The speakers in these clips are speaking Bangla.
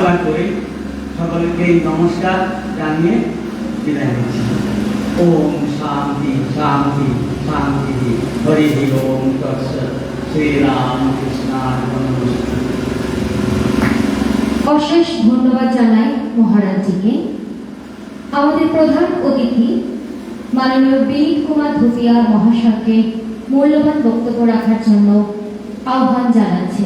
আহ্বান করে সকলকে নমস্কার জানিয়ে বিদায় নিচ্ছি। ওম শান্তি শান্তি শান্তি। হরি ওম তৎসৎ। শ্রীরামকৃষ্ণার্পণমস্তু। অশেষ ধন্যবাদ জানাই মহারাজজিকে। আমাদের প্রধান অতিথি মাননীয় বিনীত কুমার ধুতিয়া মহাশয়কে মূল্যবান বক্তব্য রাখার জন্য আহ্বান জানাচ্ছি।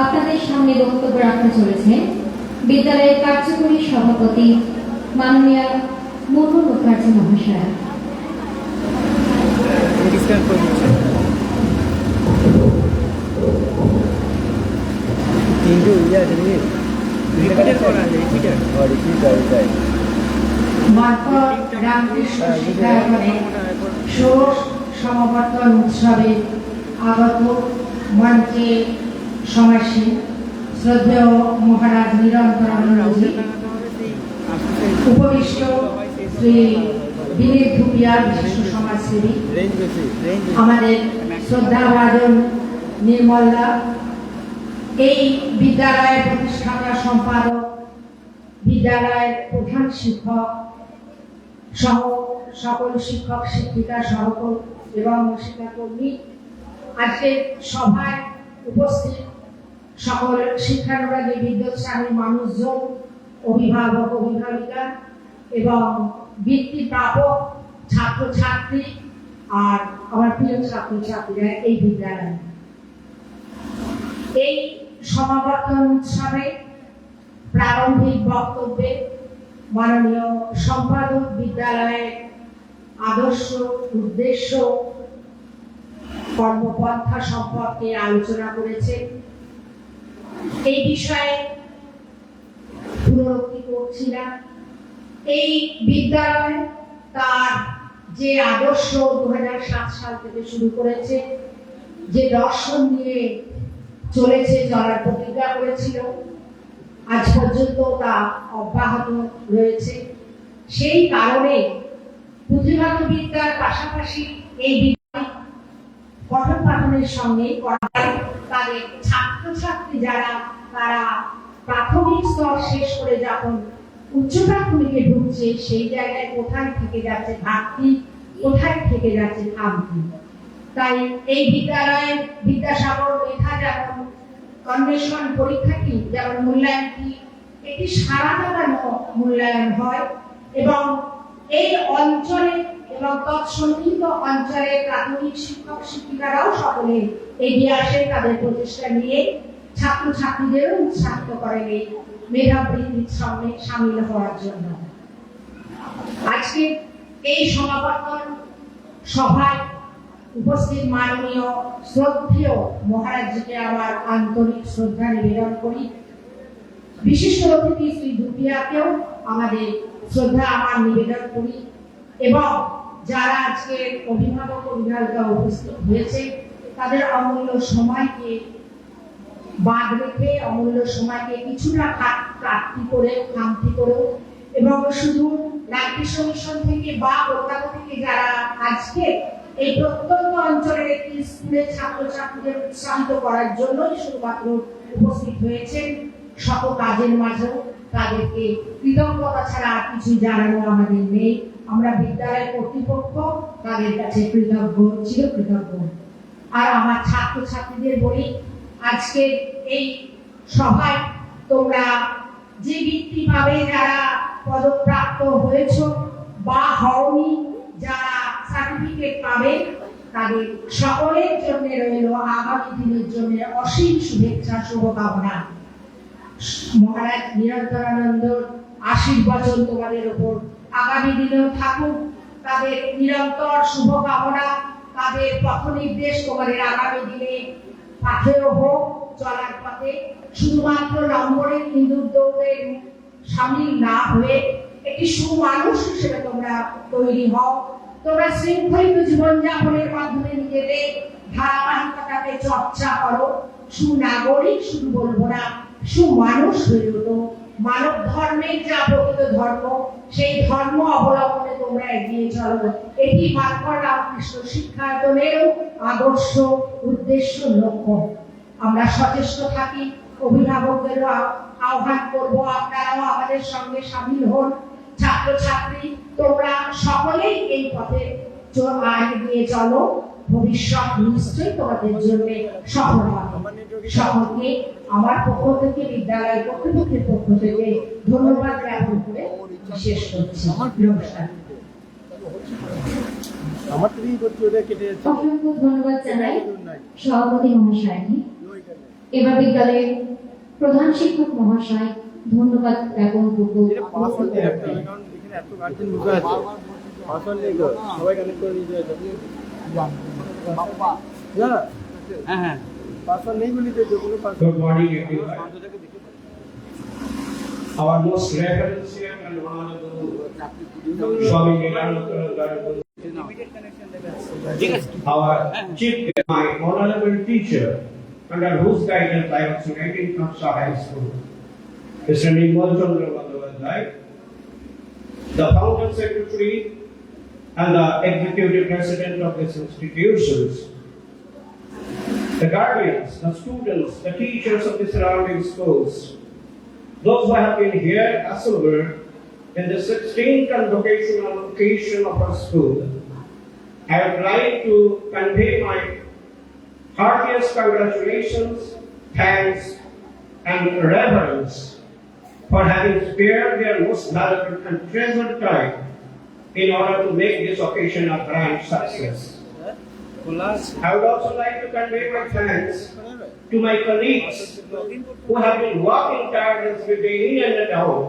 আপনাদের সামনে বক্তব্য রাখতে চলেছেন বিদ্যালয়ের কার্যকরী সভাপতি মাননীয় মুর্মু মুখার্জি মহাশয়। রামকৃষ্ণ শিক্ষায়তনে ষোড়শ সমাবর্তন উৎসবে আগত মঞ্চে সমাসীন শ্রদ্ধেয় মহারাজ নিরন্তরানন্দজি, উপবিষ্ট শ্রী বিনীত ধুপিয়া বিশিষ্ট সমাজসেবী, আমাদের শ্রদ্ধাভাজন নির্মলদা, এই বিদ্যালয়ের প্রতিষ্ঠাতা সম্পাদক, বিদ্যালয়ের প্রধান শিক্ষক সহ সকল শিক্ষক শিক্ষিকা সহকর্মী এবং শিক্ষাকর্মী, আজকের সভায় উপস্থিত সকল শিক্ষানুরাগী বিদ্যাসাগী মানুষজন, অভিভাবক অভিভাবিকা এবং বৃত্তি প্রাপক ছাত্রছাত্রী আর আমার প্রিয় ছাত্রছাত্রীরা এই বিদ্যালয়ে এই সমাবর্তন উৎসবে প্রারম্ভিক বক্তব্যে মাননীয় সম্পাদক বিদ্যালয়ের আদর্শ, উদ্দেশ্য, কর্মপন্থা সম্পর্কে আলোচনা করেছেন। এই বিষয়ে পুনরুক্তি করছি না। এই বিদ্যালয় তার যে আদর্শ 2007 সাল থেকে শুরু করেছে, যে দর্শন নিয়ে চলেছে, চলার প্রতিজ্ঞা করেছিল, আজ পর্যন্ত তা অব্যাহত রয়েছে। সেই কারণে পুঁথিগত বিদ্যার পাশাপাশি এই পঠন পাঠনের সঙ্গে তাদের ছাত্রছাত্রী যারা, তারা প্রাথমিক স্তর শেষ করে যখন উচ্চ প্রাথমিকে ঢুকছে, সেই জায়গায় কোথায় থেকে যাচ্ছে ঘাটতি, কোথায় থেকে যাচ্ছে খামতি। তাই এই বিদ্যালয়ের বিদ্যাসাগর মেধা যেমন অন্বেষণ পরীক্ষাটি যেমন মূল্যায়নটি একটি সারা জাগানো মূল্যায়ন হয় এবং এই অঞ্চলে এবং তৎসন্নিহিত অঞ্চলের প্রাথমিক শিক্ষক শিক্ষিকারাও সকলে এগিয়ে আসে তাদের প্রচেষ্টা নিয়ে ছাত্রছাত্রীদেরও উৎসাহিত করেন এই মেধাবৃত্তির সঙ্গে সামিল হওয়ার জন্য। আজকে এই সমাবর্তন সভায় উপস্থিত মাননীয় শ্রদ্ধেয় মহারাজজিকে আমার আন্তরিক শ্রদ্ধা নিবেদন করি। বিশিষ্ট অতিথি শ্রী ধুপিয়াকেও আমাদের শ্রদ্ধা আমার নিবেদন করি এবং যারা আজকে অভিভাবক অভিভাবিকা উপস্থিত হয়েছে তাদের অমূল্য সময়কে বাদ রেখে, অমূল্য সময়কে কিছুটা কাটতি করে, খামতি করেও এবং শুধু রামকৃষ্ণ মিশন থেকে বা কলকাতা থেকে যারা আজকে এই প্রত্যন্ত অঞ্চলের একটি স্কুলের ছাত্রছাত্রীদের উৎসাহিত করার জন্যই শুধুমাত্র উপস্থিত হয়েছেন, শত কাজের মাঝেও তাদেরকে কৃতজ্ঞতা ছাড়া আর কিছু জানানো আমাদের নেই। আমরা বিদ্যালয় কর্তৃপক্ষ তাদের কাছে কৃতজ্ঞ, চিরকৃতজ্ঞ। আর আমার ছাত্রছাত্রীদের বলি, আজকে এই সভায় তোমরা যে বৃত্তি পাবে, যারা পদপ্রাপ্ত হয়েছ বা হওনি, যারা সার্টিফিকেট পাবে, তাদের সকলের জন্য রইল আগামী দিনের জন্য অসীম শুভেচ্ছা, শুভকামনা। মহারাজ নিরন্তরানন্দ আশীর্বচন তোমাদের উপর আগামী দিনেও থাকুক। তাদের নিরন্তর শুভকামনা, তাদের পথ নির্দেশ তোমাদের আগামী দিনে পাথেয় হোক চলার পথে। শুধুমাত্র নম্বরের ইঁদুর দৌড়ে সামিল না হয়ে একটি সুমানুষ হিসেবে তোমরা তৈরি হও। তোমরা শৃঙ্খলিত জীবনযাপনের মাধ্যমে নিজেদের ধারাবাহিকতাকে চর্চা করো। সুনাগরিক শুধু বলবো না, সুমানুষ হয়ে ওঠো। মানব ধর্মের যা প্রকৃত ধর্ম, সেই ধর্ম অবলম্বনে তোমরা এগিয়ে চলো। এটি মার্কর রামকৃষ্ণ শিক্ষায়তনেরও আদর্শ, উদ্দেশ্য, লক্ষ্য। আমরা সচেষ্ট থাকি, অভিভাবকদেরও আহ্বান করবো আপনারাও আমাদের সঙ্গে সামিল হন। ছাত্রছাত্রী তোমরা সকলেই এই পথে এগিয়ে চলো, ভবিষ্যৎ নিশ্চয়ই তোমাদের জন্য সফল হবে। সকলকে আমার পক্ষ থেকে, বিদ্যালয় কর্তৃপক্ষের পক্ষ থেকে ধন্যবাদ জ্ঞাপন করে শেষ করছি। নমস্কার। অসংখ্য ধন্যবাদ জানাই সভাপতি মহাশয়কে। এবার বিদ্যালয়ের প্রধান শিক্ষক মহাশয় ধন্যবাদ জ্ঞাপন করব। Good morning, everyone. Our most reverential and honorable Swami Vivekananda, our chief, my honorable teacher, under whose guidance I was studying from Shah High School, Mr. Nirmal Chandra Bandyopadhyay, the founder secretary and the executive president of these institutions, the guardians, the students, the teachers of the surrounding schools, those who have been here assembled in the 16th convocational occasion of our school, I would like to convey my heartiest congratulations, thanks, and reverence for having spared their most valuable and treasured time in order to make this occasion a grand success. I would also like to convey my thanks to my colleagues who have been working tirelessly day in and day out.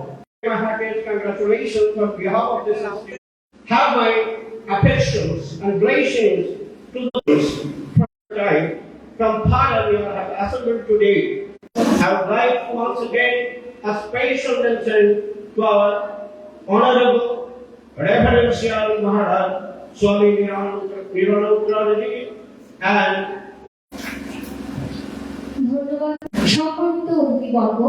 My heartiest congratulations on behalf of this institution. Have my affections and blessings to those from far and near have assembled today. I would like to once again a special mention to our honorable reverential Maharaj Swami Vivekananda and ধন্যবাদ সম্মানিত অতিথিবর্গ।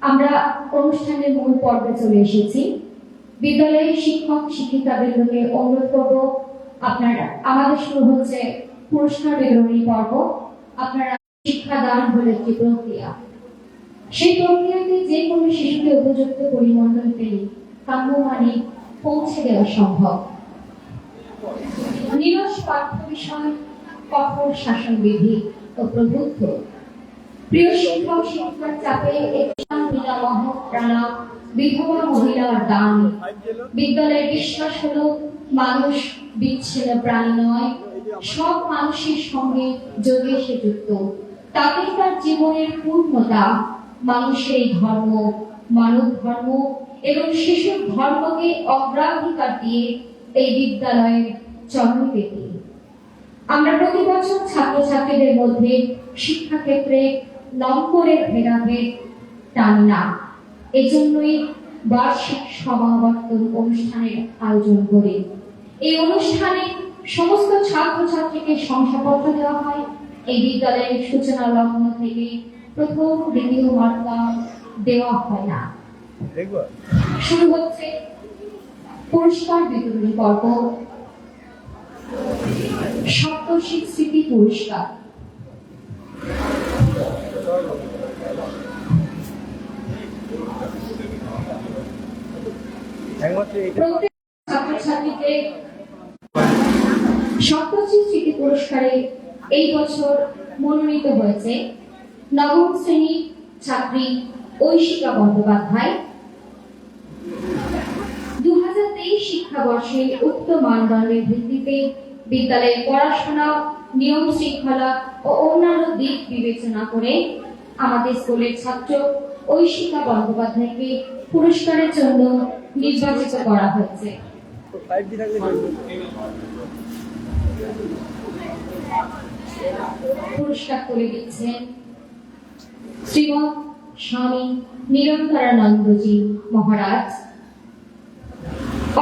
আমরা অনুষ্ঠানের মূল পর্বে চলে এসেছি। বিদ্যালয়ের শিক্ষক শিক্ষিকাবৃন্দকে অনুরোধ করব, আপনারা আমাদের শুরু হচ্ছে পুরস্কার বিতরণী পর্ব। আপনারা শিক্ষাদান হলো একটি প্রক্রিয়া, সেই প্রক্রিয়াতে যে কোনো শিশুকে উপযুক্ত পরিমণ্ডল পেলে কাম্যমানে পৌঁছে দেওয়া সম্ভব। নিরস পাঠ্য বিষয়, কঠোর শাসনবিধি ও প্রভুত্ব, প্রিয় শিক্ষক শিক্ষার চাপে প্রাণা বিধবা মহিলার দান। বিদ্যালয়ের বিশ্বাস হলো মানুষ বিচ্ছিন্ন প্রাণী নয়, সব মানুষের সঙ্গে যোগে সে যুক্ত। তাতে তার জীবনের পূর্ণতা। মানুষের ধর্ম, মানব ধর্ম এবং শিশুর ধর্মকে অগ্রাধিকার দিয়ে এই বিদ্যালয়ের চরণপেটি। আমরা প্রতি বছর ছাত্রছাত্রীদের মধ্যে শিক্ষাক্ষেত্রে নম্বরের ভেদাভেদ টানি না। এজন্যই বার্ষিক সমাবর্তন অনুষ্ঠানের আয়োজন করি। এই অনুষ্ঠানে সমস্ত ছাত্রছাত্রীকে শংসাপত্র দেওয়া হয়। এই বিদ্যালয়ের সূচনা লগ্ন থেকে প্রথম দ্বিতীয় মার্কা দেওয়া হয় না। শুরু হচ্ছে পুরস্কার বিতরণী পর্ব। সপ্তর্ষি স্মৃতি পুরস্কার। প্রত্যেক আমাদের সপ্তশ্রী স্মৃতি পুরস্কারে এই বছর মনোনীত হয়েছে নবম শ্রেণীর ছাত্রী ঐশিকা বন্দ্যোপাধ্যায়। 2023 শিক্ষাবর্ষে উক্ত মানদণ্ডের ভিত্তিতে বিদ্যালয়ের পড়াশোনা, নিয়ম শৃঙ্খলা ও অন্যান্য দিক বিবেচনা করে আমাদের স্কুলের ছাত্র ঐশিকা বন্দ্যোপাধ্যায়কে পুরস্কারের জন্য নির্বাচিত করা হয়েছে। পুরস্কার তুলে দিচ্ছেন শ্রীমৎ স্বামী নিরন্তরানন্দজি মহারাজ।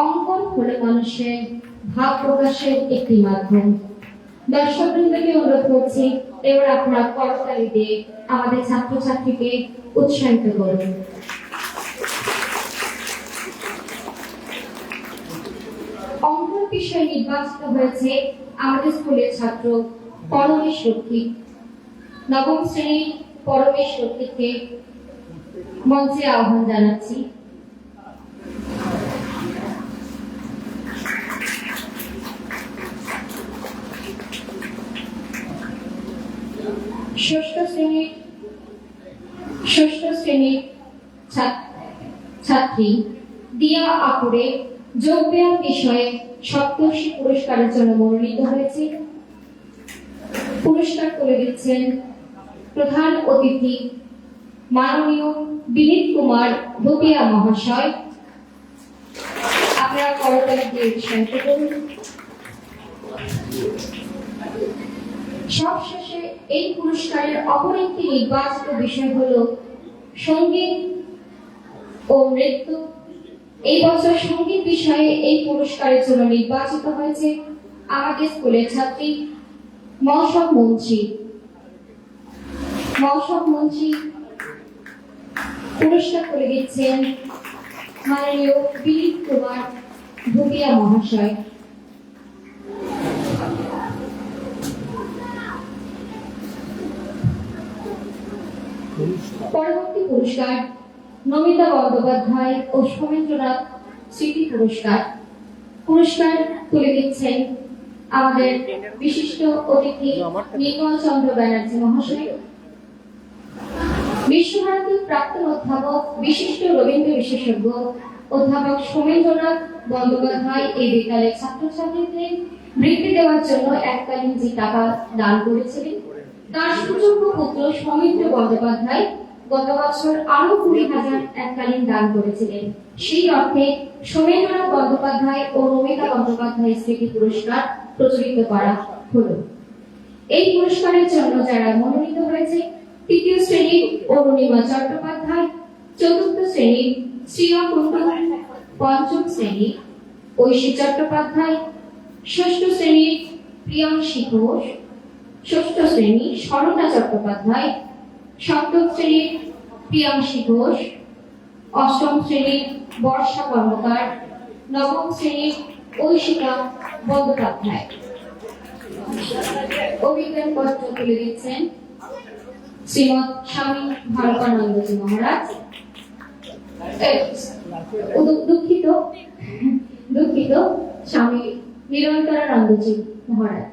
অঙ্কন হলো মানুষের ভাব প্রকাশের একটি মাধ্যম। দর্শকবৃন্দকে অনুরোধ করছি, এবার আপনারা করতালি দিয়ে আমাদের ছাত্রছাত্রীকে উৎসাহিত করুন। অঙ্কন বিষয়ে নির্বাচিত হয়েছে আমাদের স্কুলের ছাত্র পরমেশ রক্ষিত। নবম শ্রেণীর পরমেশ রক্ষিতকে মঞ্চে আহ্বান জানাচ্ছি। ষষ্ঠ শ্রেণীর ছাত্রী দিয়া আপুরে যোগব্যায়াম বিষয়ে সপ্তর্ষি পুরস্কারের জন্য মনোনীত হয়েছে। পুরস্কার তুলে দিচ্ছেন প্রধান অতিথি মাননীয় বিনীত কুমার ভূপিয়া মহাশয়। আপনারা করতালি দিয়ে উৎসাহিত করুন। সবশেষে এই পুরস্কারের অপর একটি নির্বাচিত বিষয় হলো সঙ্গীত ও নৃত্য। এই বছর সঙ্গীত বিষয়ে এই পুরস্কারের জন্য নির্বাচিত হয়েছে আমাদের স্কুলের ছাত্রী মৌসম মুন্সি। পুরস্কার তুলে দিচ্ছেন মাননীয় বিনীত কুমার ভূপিয়া মহাশয়। পরবর্তী পুরস্কার নমিতা বন্দ্যোপাধ্যায় ও সোমেন্দ্রনাথ স্মৃতি পুরস্কার। পুরস্কার তুলে দিচ্ছেন আমাদের বিশিষ্ট অতিথি নির্মল চন্দ্র ব্যানার্জি মহাশয়। বিশ্বভারতীর প্রাক্তন অধ্যাপক বিশিষ্ট রবীন্দ্র বিশেষজ্ঞ অধ্যাপক সোমেন্দ্রনাথ বন্দ্যোপাধ্যায় এই বিদ্যালয়ের ছাত্রছাত্রীদের বৃত্তি দেওয়ার জন্য এককালীন যে টাকা দান করেছিলেন, তার সুযোগ্য পুত্র সৌমিত্র বন্দ্যোপাধ্যায় গত বছর আরো 20,000 এককালীন দান করেছিলেন। সেই অর্থে সোমেন্দ্রনাথ বন্দ্যোপাধ্যায় ও নমিতা বন্দ্যোপাধ্যায় স্মৃতি পুরস্কার প্রচলিত করা হলো। এই পুরস্কারের জন্য যারা মনোনীত হয়েছে: তৃতীয় শ্রেণীর অরুণিমা চট্টোপাধ্যায়, চতুর্থ শ্রেণীর শ্রিয়া কুণ্ডু, পঞ্চম শ্রেণীর ঐশী চট্টোপাধ্যায়, ষষ্ঠ শ্রেণীর প্রিয়াংশী ঘোষ, ষষ্ঠ শ্রেণীর স্বর্ণা চট্টোপাধ্যায়, সপ্তম শ্রেণীর প্রিয়াংশী ঘোষ, অষ্টম শ্রেণীর বর্ষা কর্মকার, নবম শ্রেণীর ঐশিকা বন্দ্যোপাধ্যায়। অভিজ্ঞান পত্র তুলে দিচ্ছেন শ্রীমৎ স্বামী ভারতানন্দজি মহারাজ। দুঃখিত স্বামী নিরন্তরানন্দজি মহারাজ।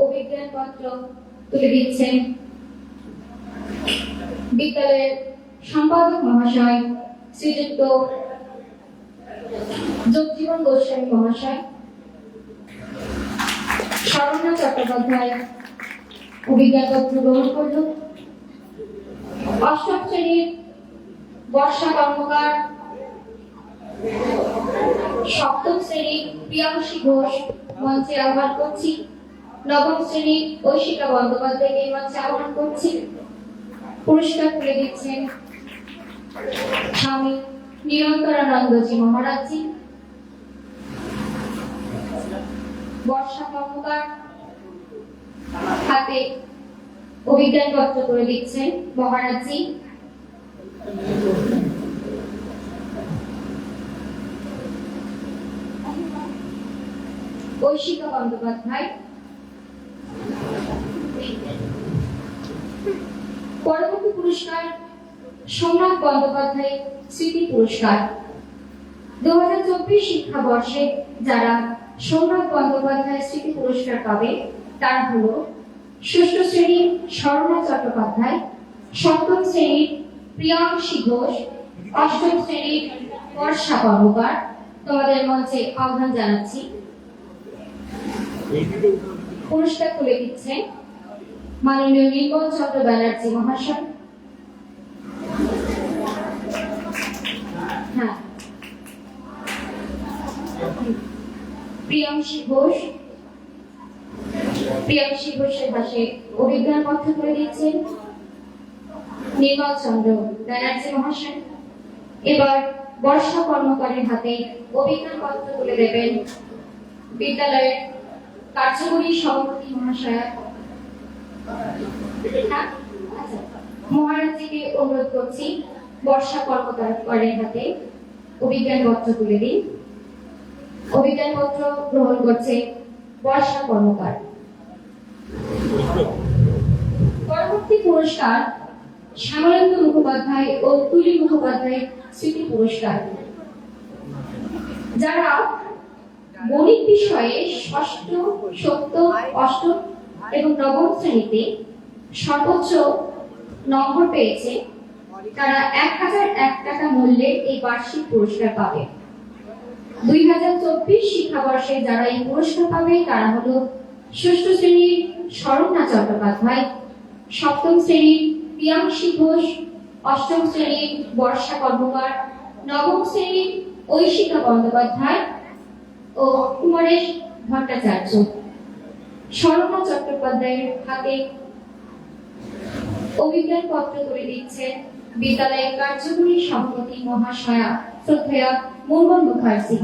অভিজ্ঞান পত্র তুলে দিচ্ছেন বিদ্যালয়ের সম্পাদক মহাশয় শ্রীযুক্ত যোগজীবন গোস্বামী মহাশয়। স্বর্ণা চট্টোপাধ্যায় অভিজ্ঞান পত্র গ্রহণ করল। অষ্টম শ্রেণীর বর্ষা কর্মকার, সপ্তম শ্রেণীর প্রিয়াংশী ঘোষ মঞ্চে আহ্বান করছি। নবম শ্রেণীর ঐশিকা বন্দ্যোপাধ্যায়কে মঞ্চে আহ্বান করছি। পুরস্কার তুলে দিচ্ছেন স্বামী নিরন্তরানন্দজি মহারাজজি। বর্ষা কর্মকার হাতে অভিজ্ঞান পত্র করে দিচ্ছেন মহারাজজি। ঐশিকা বন্দ্যোপাধ্যায়। পরবর্তী পুরস্কার সোমনাথ বন্দ্যোপাধ্যায় স্মৃতি পুরস্কার। 2024 শিক্ষাবর্ষে যারা সোমনাথ বন্দ্যোপাধ্যায় স্মৃতি পুরস্কার পাবে তারা হলো ষষ্ঠ শ্রেণীর স্বর্ণা চট্টোপাধ্যায়, সপ্তম শ্রেণীর প্রিয়াংশী ঘোষ, অষ্টম শ্রেণীর বর্ষা কর্মকার। তোমাদের মঞ্চে আহ্বান জানাচ্ছি। পুরস্কার তুলে দিচ্ছেন মাননীয় নির্মল চন্দ্র ব্যানার্জি মহাশয়। হ্যাঁ, প্রিয়াংশী ঘোষের পাশে অভিজ্ঞান পত্র করে দিচ্ছেন নির্মল চন্দ্র ব্যানার্জি মহাশয়। এবার বর্ষা কর্মকারের হাতে অভিজ্ঞান পত্র তুলে দেবেন বিদ্যালয়ের কার্যকরী সভাপতি মহাশয়া। হ্যাঁ, আচ্ছা, মহারাজজিকে অনুরোধ করছি বর্ষা কর্মকারের হাতে অভিজ্ঞান পত্র তুলে দিন। অভিজ্ঞান পত্র গ্রহণ করছে বর্ষা কর্মকার। পরবর্তী পুরস্কার শ্যামলেন্দু মুখোপাধ্যায় ও তুলি মুখোপাধ্যায় স্মৃতি পুরস্কার। যারা গণিত বিষয়ে ষষ্ঠ, সপ্তম, অষ্টম এবং নবম শ্রেণীতে সর্বোচ্চ নম্বর পেয়েছে তারা 1001 টাকা মূল্যের এই বার্ষিক পুরস্কার পাবে। 2024 শিক্ষাবর্ষে যারা এই পুরস্কার পাবে তারা হলো ষষ্ঠ শ্রেণীর স্বর্ণা চট্টোপাধ্যায়, সপ্তম শ্রেণীর প্রিয়াংশী ঘোষ, অষ্টম শ্রেণীর বর্ষা কর্মকার, নবম শ্রেণীর ঐশিকা বন্দ্যোপাধ্যায় ও কুমারেশ ভট্টাচার্য। স্বর্ণা চট্টোপাধ্যায়ের হাতে অভিজ্ঞান পত্র তুলে দিচ্ছেন বিদ্যালয়ের কার্যকরী সভাপতি মহাশয়া শ্রদ্ধেয়া মুনমুন মুখার্জি।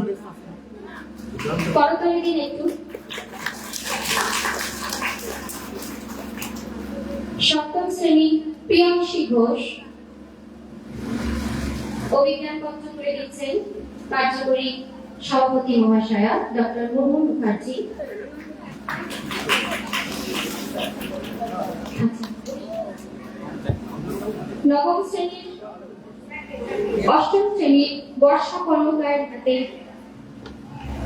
করতালি দিন একটু। সপ্তম শ্রেণী প্রিয়াংশী ঘোষ অভিজ্ঞান পত্র তুলে দিচ্ছেন কার্যকরী সভাপতি মহাশয়া ডক্টর মুনমুন মুখার্জি। নবম শ্রেণীর অষ্টম শ্রেণীর বর্ষা কর্মকারের হাতে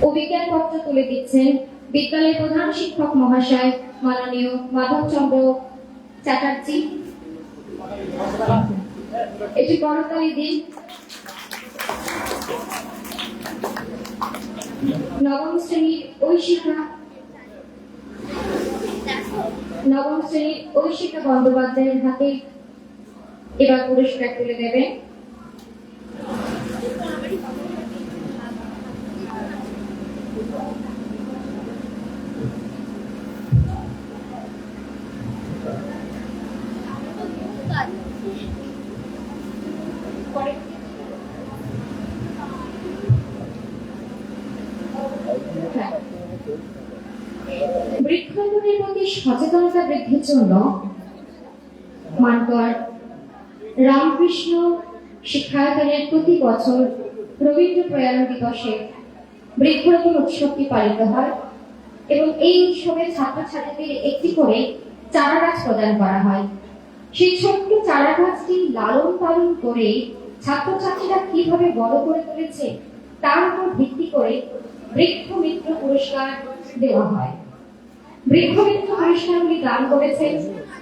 অভিজ্ঞান পত্র তুলে দিচ্ছেন বিদ্যালয়ের প্রধান শিক্ষক মহাশয় মাননীয় মাধবচন্দ্র চ্যাটার্জি। এটি করতালি দিন। নবম শ্রেণীর ঐশিকা বন্দ্যোপাধ্যায়ের হাতে এবার পুরস্কার তুলে দেবেন বৃক্ষরোপণের প্রতি সচেতনতা বৃদ্ধির জন্য মানকড় রামকৃষ্ণ শিক্ষায়তনের প্রতি বছর রবীন্দ্র প্রয়াণ দিবসে বৃক্ষরোপণ উৎসবটি পালিত হয় এবং এই উৎসবে ছাত্রছাত্রীদের একটি করে চারা গাছ প্রদান করা হয়। সেই ছোট্ট চারা গাছটি লালন পালন করে ছাত্রছাত্রীরা কিভাবে বড় করে তুলেছে তার উপর ভিত্তি করে বৃক্ষ মিত্র পুরস্কার দেওয়া হয়। বৃক্ষ মিত্র পুরস্কারগুলি দান করেছেন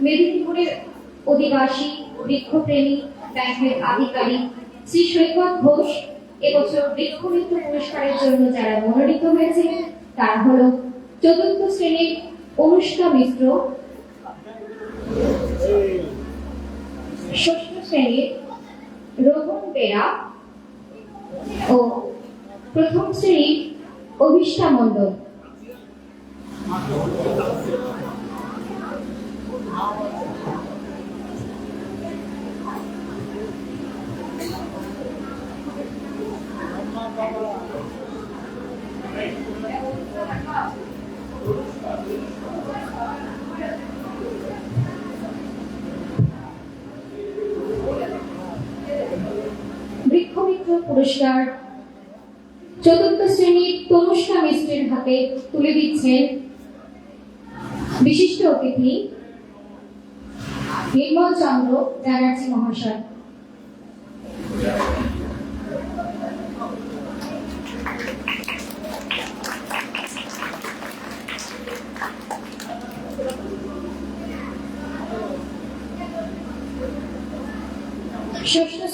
মেদিনীপুরের অধিবাসী বৃক্ষপ্রেমী ব্যাংকের আধিকারিক শ্রী সৈকত ঘোষ। এবছর বৃক্ষ মিত্র পুরস্কারের জন্য যারা মনোনীত হয়েছে তারা হলো চতুর্থ শ্রেণীর অনুষ্কা মিশ্র, ষষ্ঠ শ্রেণীর রোহন বেরা ও প্রথম শ্রেণীর অভিষ্ঠা মণ্ডল। বৃক্ষমিত্র পুরস্কার চতুর্থ শ্রেণীর তনুষ্কা মিশ্রের হাতে তুলে দিচ্ছেন বিশিষ্ট অতিথি নির্মল চন্দ্র ব্যানার্জি মহাশয়। ষষ্ঠ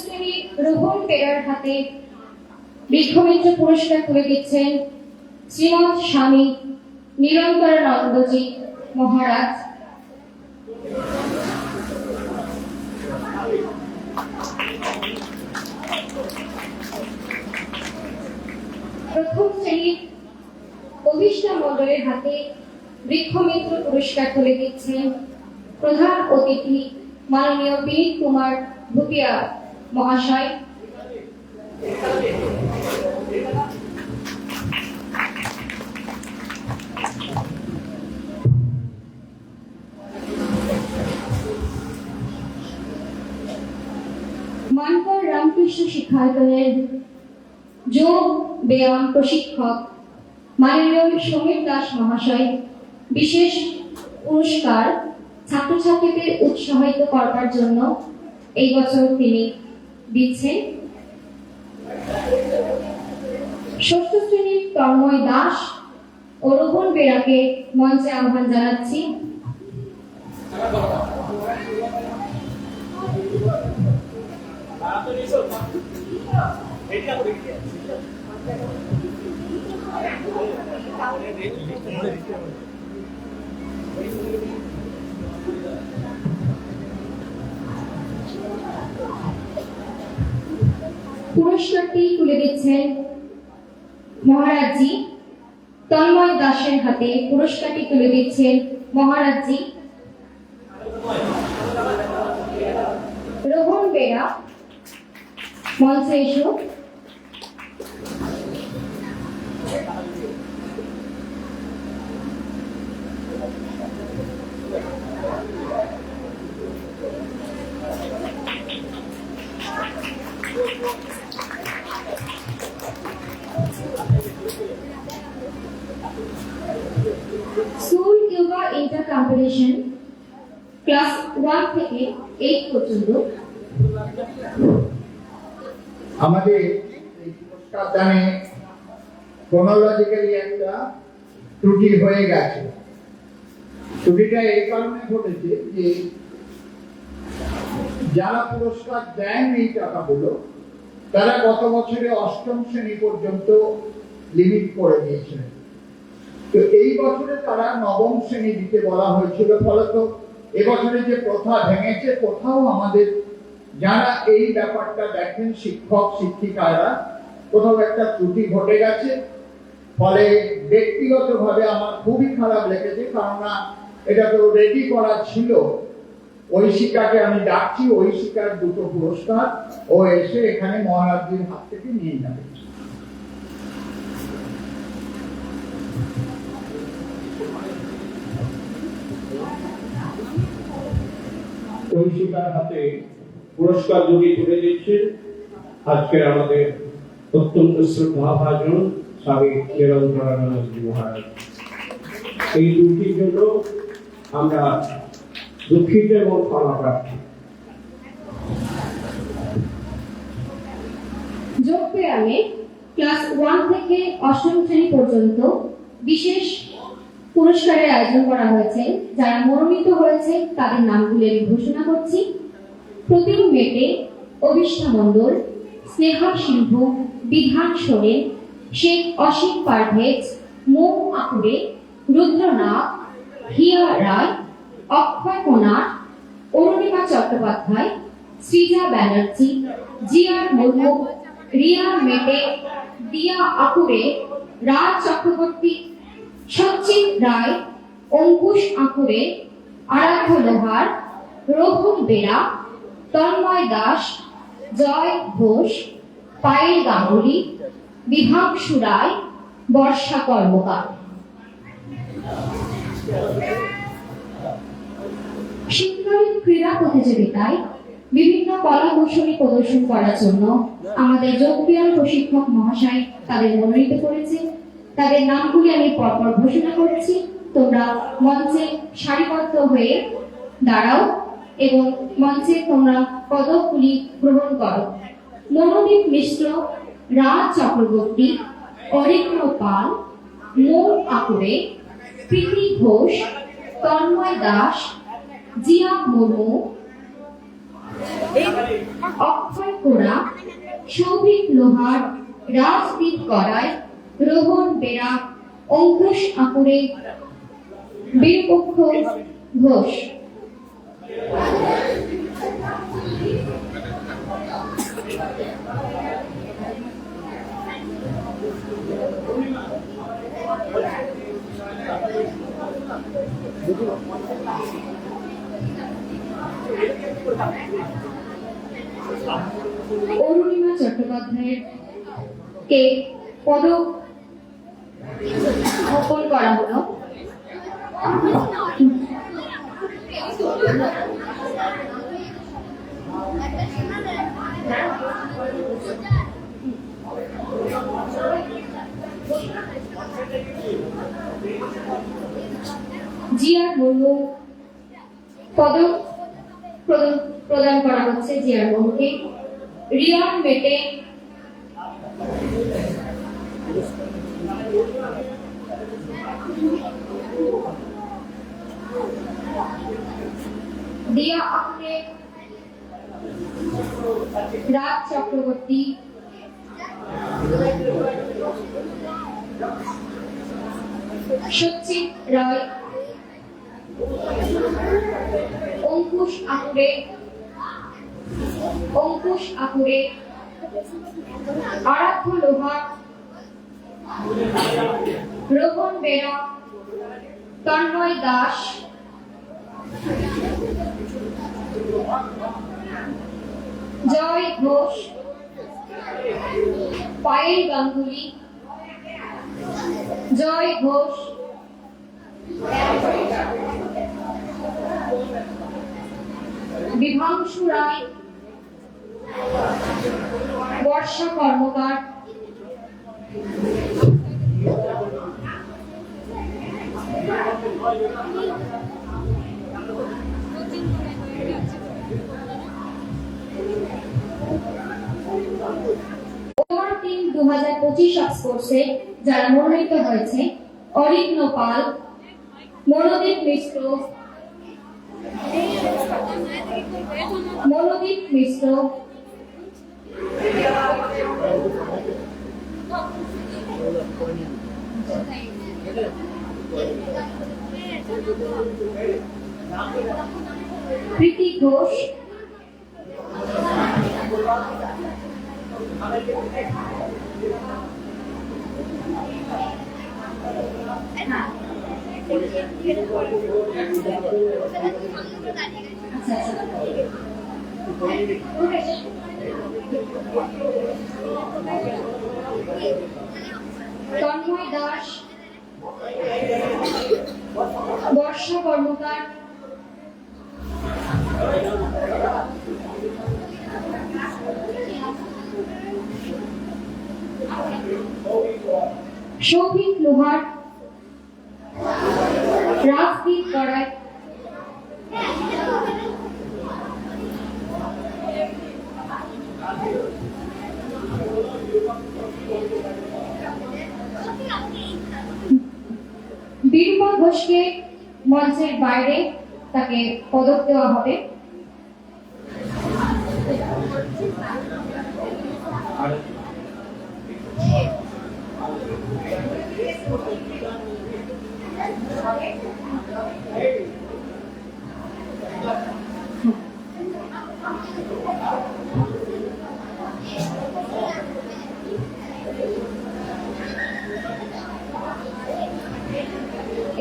শ্রেণী রোহন পেরার হাতে বৃক্ষমিত্র পুরস্কার তুলে দিচ্ছেন শ্রীমৎ স্বামী নিরন্তরানন্দজি মহারাজ। প্রথম শ্রেণীর অভিষ্ঠা মণ্ডলের হাতে বৃক্ষমিত্র পুরস্কার তুলে দিচ্ছেন প্রধান অতিথি মাননীয় বিনীত কুমার ভুটিয়া মহাশয়। মানকর রামকৃষ্ণ শিক্ষায়তনের যোগ ব্যায়াম প্রশিক্ষক মাননীয় সমীর দাস মহাশয় বিশেষ পুরস্কার ছাত্রছাত্রীদের উৎসাহিত করবার জন্য এই বছর তিনি দিচ্ছেন। ষষ্ঠ শ্রেণীর তন্ময় দাস ও রোহন বেরাকে মঞ্চে আহ্বান জানাচ্ছি। পুরস্কারটি তুলে দিচ্ছেন মহারাজজি। তন্ময় দাসের হাতে পুরস্কারটি তুলে দিচ্ছেন মহারাজজি। রোহন বেরা মঞ্চে এসো। School yoga inter competition class 1 থেকে 8 পর্যন্ত আমাদের এই পুরস্কার দানে ক্রোনোলজিক্যালি একটা ত্রুটি হয়ে গেছে। ত্রুটিটা এই কারণে ঘটেছে যে যারা পুরস্কার দেন এই টাকাগুলো তারা গত বছরে 8ম শ্রেণী পর্যন্ত লিমিট করে দিয়েছিলেন। তো এই বছরে তারা 9ম শ্রেণী দিতে বলা হয়েছিল, ফলত এবছরে যে প্রথা ভেঙেছে, কোথাও আমাদের যারা এই ব্যাপারটা দেখেন শিক্ষক শিক্ষিকারা কোথাও একটা ত্রুটি ঘটে গেছে। ফলে ব্যক্তিগতভাবে আমার খুবই খারাপ লেগেছে, কেননা এটা তো রেডি করা ছিল। ঐশিকাকে আমি ডাকছি, ঐশিকার 2টো পুরস্কার ও এসে এখানে মহারাজজির হাত থেকে নিয়ে যাবে। ঐশিকার হাতে পুরস্কার দুটি তুলে দিচ্ছেন আজকের আমাদের অত্যন্ত শ্রদ্ধাভাজন স্বামী নিরন্তরানন্দজি মহারাজ। এই দুটির জন্য আমরা দুঃখিত এবং ক্ষমা প্রার্থী। যোগ ব্যায়ামে ক্লাস 1 থেকে 8ম শ্রেণী পর্যন্ত বিশেষ পুরস্কারের আয়োজন করা হয়েছে। যারা মনোনীত হয়েছে তাদের নামগুলি আমি ঘোষণা করছি। প্রতিম মেটে, অভিষ্ঠা মণ্ডল, স্নেহা সিংহ, বিধান সোরেন, শেখ অসীম পারভেজ, মৌ আকুরে, রুদ্রনাথ, হিয়া রায়, অক্ষয় কোনার, অরুণিমা চট্টোপাধ্যায়, সৃজা ব্যানার্জি, জিয়ার মুর্মু, রিয়া মেটে, দিয়া আকুরে, রাজ চক্রবর্তী, সচিন রায়, অঙ্কুশ আকুরে, আরাধ্য লোহার, রোহন বেরা, তন্ময় দাস, জয় ঘোষ, পায়েল গাঙ্গুলি, বিভাংশু রায়, বর্ষা কর্মকার। শীতকালীন ক্রীড়া প্রতিযোগিতায় বিভিন্ন কলা কৌশলী প্রদর্শন করার জন্য আমাদের যোগব্যায়াম প্রশিক্ষক মহাশয় তাদের মনোনীত করেছে। তাদের নামগুলি আমি পরপর ঘোষণা করছি। তোমরা মঞ্চে সারিবদ্ধ হয়ে দাঁড়াও এবং মঞ্চে তোমরা পদকগুলি গ্রহণ করো। মনোদীপ মিশ্র, রাজ চক্রবর্তী, অরিন্দ্র পাল, মৌ আকুরে, প্রীতি ঘোষ, তন্ময় দাস, জিয়া মুর্মু, অক্ষয় কোরা, সৌভিক লোহার, রাজদীপ গড়াই, রোহন বেরা, অঙ্কুশ আকুরে, বীরপক্ষ ঘোষ। অরুণিমা চট্টোপাধ্যায়ের কে পদক অর্পণ করা হলো। জিয়া মুর্মু পদক প্রদান করা হচ্ছে জিয়া মুর্মুকে। রিয়ান মেটে, দিয়া আখরে, রাজ চক্রবর্তী, সচিত রায়, অঙ্কুশ আকুরে, আরাধ্য লোহা, রোহন বেরা, তন্ময় দাস, জয় ঘোষ, পায়েল গাঙ্গুলি, জয় ঘোষ, বিভাংশু রায়, বর্ষা কর্মকার, ওভার টিম 2025 স্পোর্টসে যারা মনোনীত হয়েছে: অরিন্দ্র পাল, মনোদীপ মিশ্র, প্রীতি ঘোষ, তন্ময় দাস, বর্ষা কর্মকার, সৌভিক লোহার, রাজদীপ গড়াই, বীরপা ঘোষকে মঞ্চের বাইরে তাকে পদক দেওয়া হবে।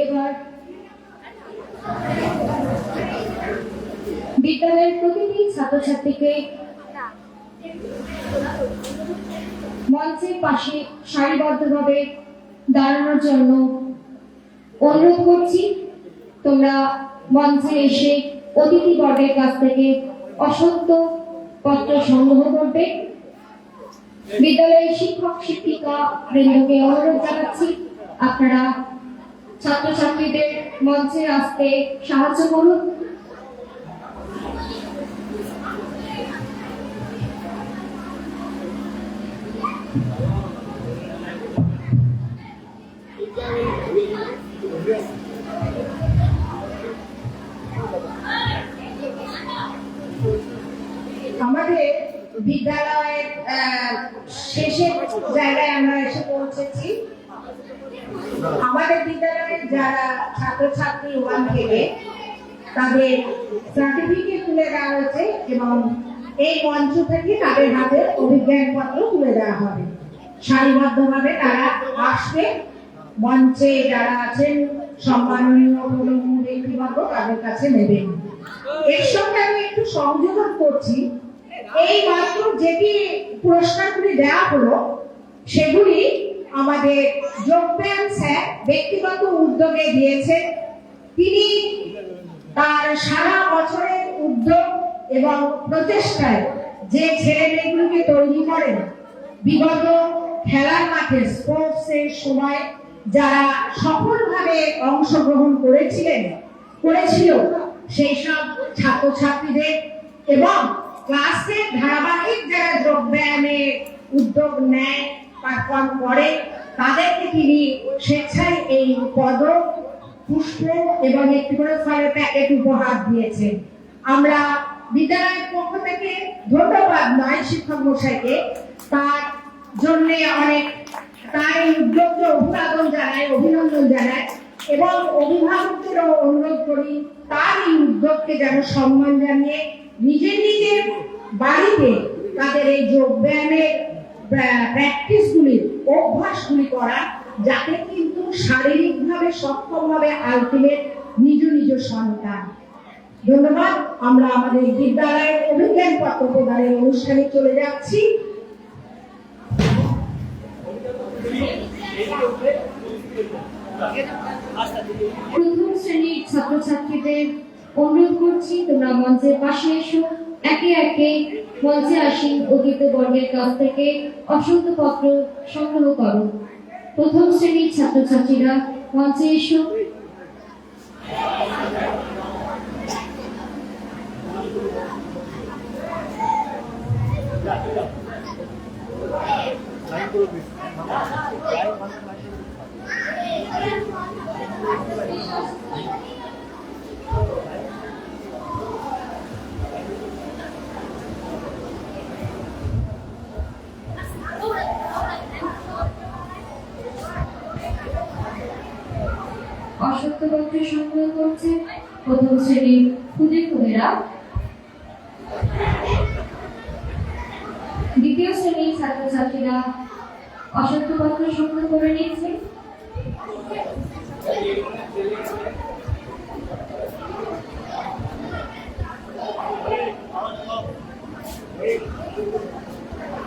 এবার বিদ্যালয়ের প্রতিটি ছাত্রছাত্রীকে মঞ্চের পাশে সারিবদ্ধভাবে দাঁড়ানোর জন্য অনুরোধ করছি। তোমরা মঞ্চে এসে অতিথিবর্গের কাছ থেকে অসত্য পত্র সংগ্রহ করবে। বিদ্যালয়ের শিক্ষক শিক্ষিকা বৃন্দকে অনুরোধ জানাচ্ছি, আপনারা ছাত্রছাত্রীদের মঞ্চে আসতে সাহায্য করুন। আমাদের বিদ্যালয়ের শেষের জায়গায় আমরা এসে পৌঁছেছি। আমাদের বিদ্যালয়ের যারা ছাত্রছাত্রী 1 থেকে তাদের সার্টিফিকেট তুলে দেওয়া হয়েছে এবং এই মঞ্চ থেকে তাদের হাতে অভিজ্ঞানপত্র তুলে দেওয়া হবে। সারিবদ্ধভাবে তারা আসবে, মঞ্চে যারা আছেন সম্মাননীয় ব্যক্তিবর্গ তাদের কাছে নেবেন। এর সঙ্গে আমি একটু সংযোজন করছি, এই মাত্র যেটি পুরস্কারগুলি দেওয়া হলো সেগুলি আমাদের যোগব্যায়াম স্যার ব্যক্তিগত উদ্যোগে দিয়েছেন। তিনি তার সারা বছরের উদ্যোগ এবং প্রচেষ্টায় যে ছেলে মেয়েগুলোকে তৈরি করেন, বিগত খেলার মাঠে স্পোর্টসের সময় যারা সফলভাবে অংশগ্রহণ করেছিল সেই সব ছাত্রছাত্রীদের এবং ক্লাসের ধারাবাহিক যারা যোগব্যায়ামে উদ্যোগ নেয়, পারফর্ম করে, তাদেরকে তিনি স্বেচ্ছায় এই পদক, পুষ্প এবং একটি করে ফলের প্যাকেট উপহার দিয়েছেন। আমরা বিদ্যালয়ের পক্ষ থেকে ধন্যবাদ নয় শিক্ষক মশাইকে, তার জন্য অনেক তাই উদ্যোগকে অভিনন্দন জানাই এবং অভিভাবকদেরও অনুরোধ করি তার এই উদ্যোগকে যেন সম্মান জানিয়ে নিজের বাড়িতে তাদের এই যোগব্যায়ামের প্র্যাকটিসগুলি, অভ্যাসগুলি করা, যাতে কিন্তু শারীরিকভাবে সক্ষম হবে আলটিমেট নিজ সন্তান। ধন্যবাদ। আমরা আমাদের বিদ্যালয়ের অভিজ্ঞানপত্র প্রদানের অনুষ্ঠানে চলে যাচ্ছি। প্রথম শ্রেণীর ছাত্রছাত্রীদের অনুরোধ করছি তোমরা মঞ্চের পাশে এসো। একে একে মঞ্চে আসীন অতিথি বর্গের কাছ থেকে অসংখ্য পত্র সংগ্রহ করো। প্রথম শ্রেণীর ছাত্রছাত্রীরা মঞ্চে এসো। অসত্য পত্র সংগ্রহ করছে প্রথম শ্রেণীর খুদেরা। দ্বিতীয় শ্রেণীর ছাত্রছাত্রীরা অসত্য পত্র সংগ্রহ করে নিয়েছে।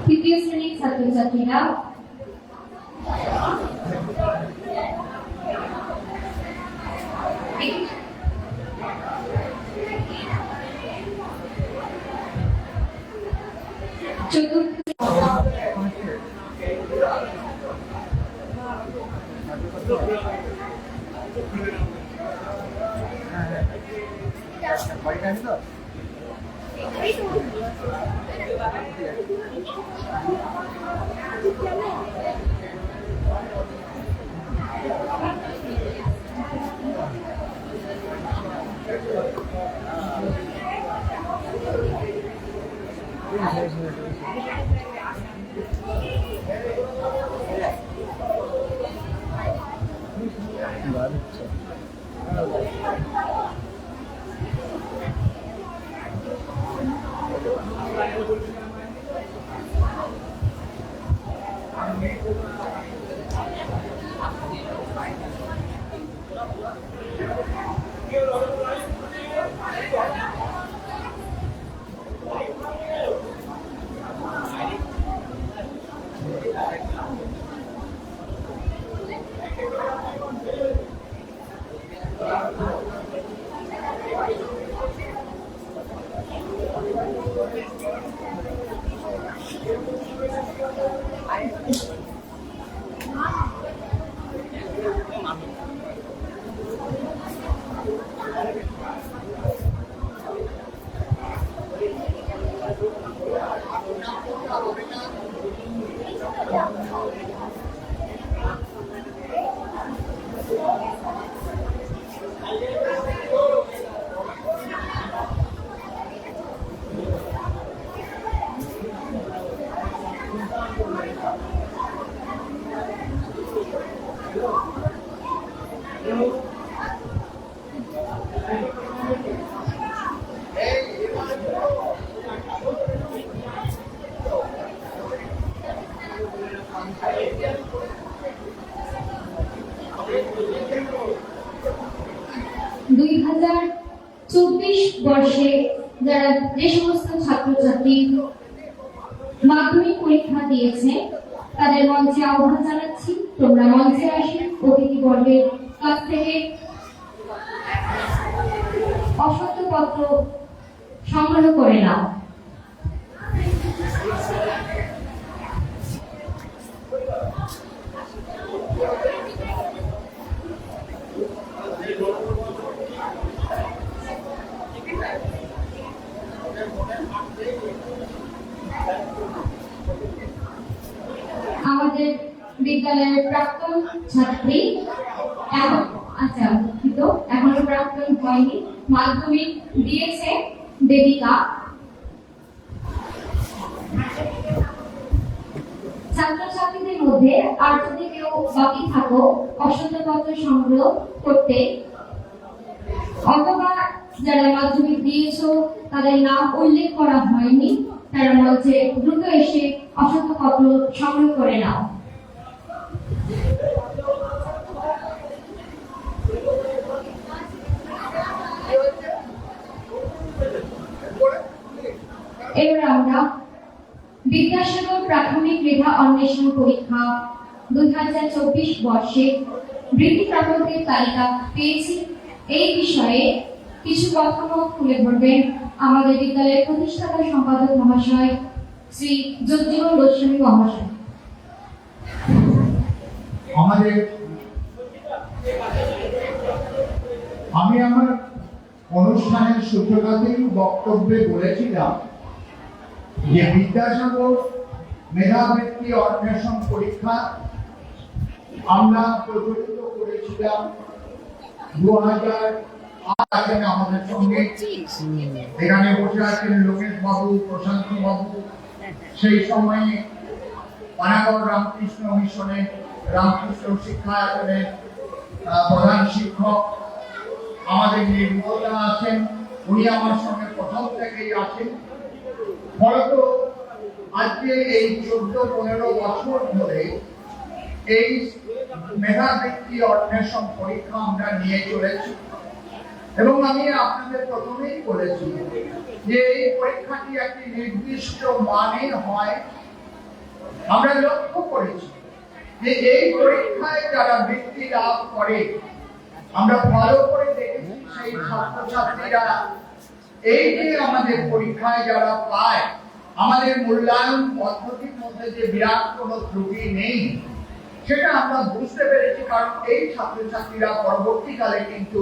তৃতীয় শ্রেণীর ছাত্রছাত্রীরা চতুর্থ 2024 বর্ষে যারা যে সমস্ত ছাত্রছাত্রী মাধ্যমিক পরীক্ষা দিয়েছে তাদের মঞ্চে আহ্বান জানাচ্ছি, তোমরা মঞ্চে আসে অতিথিবর্গের কাছ থেকে অসত্যপত্র সংগ্রহ করে নাও। আমাদের বিদ্যালয়ের প্রাক্তন ছাত্রী আচ্ছা দুঃখিত, এখনো প্রাক্তন হয়নি, মাধ্যমিক দিয়েছে দেবিকা। ছাত্রছাত্রীদের মধ্যে আর যদি কেউ বাকি থাকো অসত্যপত্র সংগ্রহ করতে, অথবা যারা মাধ্যমিক দিয়েছো তাদের নাম উল্লেখ করা হয়নি, তারা মঞ্চে দ্রুত এসে অসত্যপত্র সংগ্রহ করে নাও। এবার আমরা বিদ্যাসাগর প্রাথমিক মেধা অন্বেষণ পরীক্ষা 2024 বর্ষে বৃত্তিপ্রাপকদের তালিকা পেয়েছি। এই বিষয়ে কিছু বক্তব্য তুলে ধরবেন আমাদের বিদ্যালয়ের প্রতিষ্ঠাতা সম্পাদক মহাশয় শ্রী জগজীবন গোস্বামী মহাশয়। আমি আমার অনুষ্ঠানের সূচনাতেই বক্তব্যে বলেছিলাম যে বিদ্যাসাগর মেধাবৃত্তি অন্বেষণ পরীক্ষা আমরা প্রচলিত করেছিলাম 2008 আমাদের সঙ্গে এখানে বসে আছেন লোকেশ বাবু, প্রশান্ত বাবু। সেই সময়ে পানাগড় রামকৃষ্ণ মিশনের রামকৃষ্ণ শিক্ষায়তনের প্রধান শিক্ষক আমাদের নির্মলদা আছেন, উনি আমার সঙ্গে প্রথম থেকেই আছেন। ফলত আজকে এই 14-15 বছর ধরে এই মেধাবৃত্তি অন্বেষণ পরীক্ষা আমরা নিয়ে চলেছি এবং আমি আপনাদের প্রথমেই বলেছি যে এই পরীক্ষাটি একটি নির্দিষ্ট মানের হয়। আমরা লক্ষ্য করেছি যে এই পরীক্ষায় যারা বৃত্তি লাভ করে, আমরা ভালো করে দেখেছি সেই ছাত্রছাত্রীরা এই যে আমাদের পরীক্ষায় যারা পায়, আমাদের মূল্যায়ন পদ্ধতির মধ্যে যে বিরাট কোনো ত্রুটি নেই সেটা আমরা বুঝতে পেরেছি। কারণ এই ছাত্রছাত্রীরা পরবর্তীকালে কিন্তু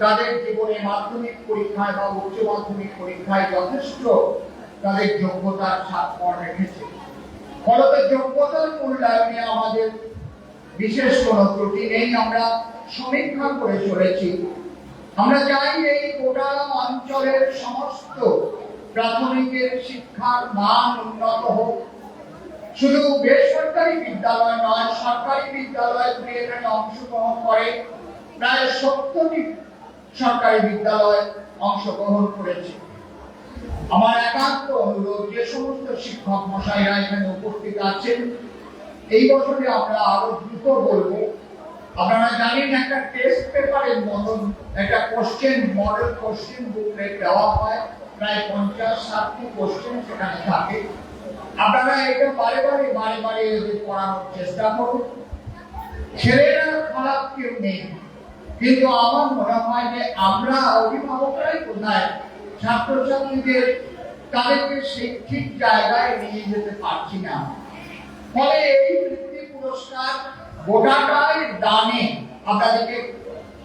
তাদের জীবনে মাধ্যমিক পরীক্ষায় বা উচ্চ মাধ্যমিক পরীক্ষায় যথেষ্ট তাদের যোগ্যতার স্বাক্ষর রেখেছে। ফলত যোগ্যতার মূল্যায়নে আমাদের বিশেষ কোনো ত্রুটি নেই, আমরা সমীক্ষা করে চলেছি। আমরা চাই এই গোটা অঞ্চলের সমস্ত প্রাথমিকের শিক্ষার মান উন্নত হোক। শুধু বেসরকারি বিদ্যালয় নয়, সরকারি বিদ্যালয় থেকে এখানে অংশগ্রহণ করে প্রায় 70টি সরকারি বিদ্যালয় অংশগ্রহণ করেছে। আমার একান্ত অনুরোধ, যে সমস্ত শিক্ষক মশাইরা এখানে উপস্থিত আছেন, এই বছরে আমরা আরো দ্রুত বলবো। আপনারা জানেন একটা টেস্ট পেপারের মতন একটা কোশ্চেন মডেল কোশ্চেন বুকলেট দেওয়া হয়, প্রায় 50-60টি কোশ্চেন সেখানে থাকে। আপনারা এটা বারে বারে পড়ানোর চেষ্টা করুন। ছেলেরা খারাপ কেউ নেই, কিন্তু আমার মনে হয় যে আমরা অভিভাবকরাই কোথায় ছাত্রছাত্রীদের তাদেরকে সেই ঠিক জায়গায় নিয়ে যেতে পারছি না। ফলে এই বৃত্তি পুরস্কার গোটাটাই দানে আপনাদেরকে